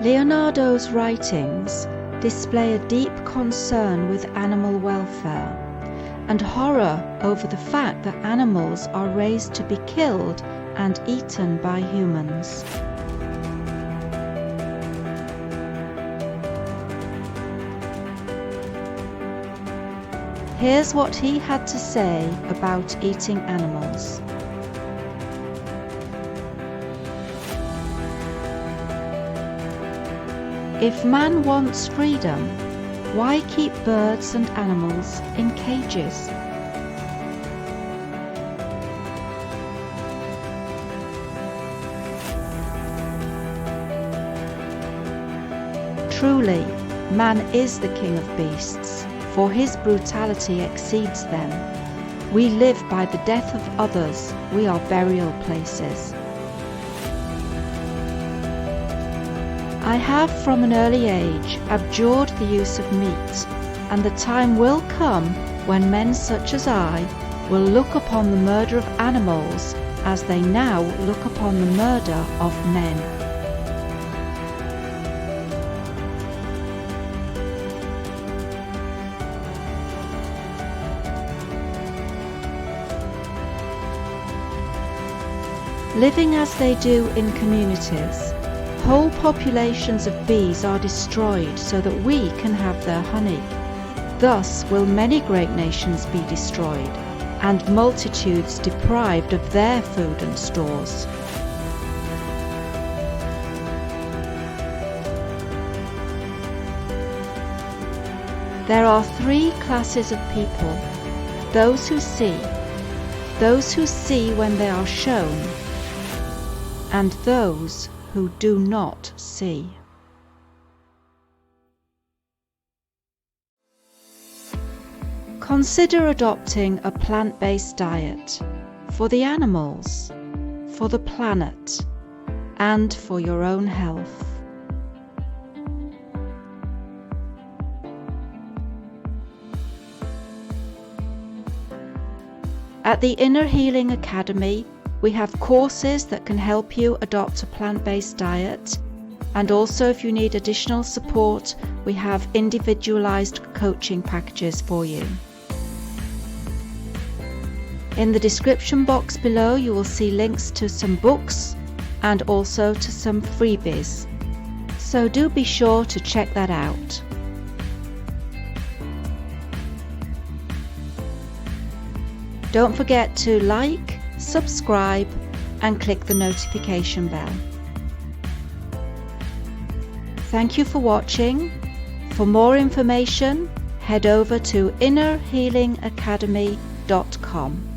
Leonardo's writings display a deep concern with animal welfare and horror over the fact that animals are raised to be killed and eaten by humans. Here's what he had to say about eating animals. If man wants freedom, why keep birds and animals in cages? Truly, man is the king of beasts, for his brutality exceeds them. We live by the death of others, we are burial places. I have from an early age abjured the use of meat, and the time will come when men such as I will look upon the murder of animals as they now look upon the murder of men. Living as they do in communities, whole populations of bees are destroyed so that we can have their honey. Thus will many great nations be destroyed, and multitudes deprived of their food and stores. There are three classes of people: those who see when they are shown, and those who do not see. Consider adopting a plant-based diet for the animals, for the planet, and for your own health. At the Inner Healing Academy, we have courses that can help you adopt a plant-based diet, and also if you need additional support, we have individualized coaching packages for you. In the description box below you will see links to some books and also to some freebies, so do be sure to check that out. Don't forget to like, subscribe and click the notification bell. Thank you for watching. For more information, head over to innerhealingacademy.com.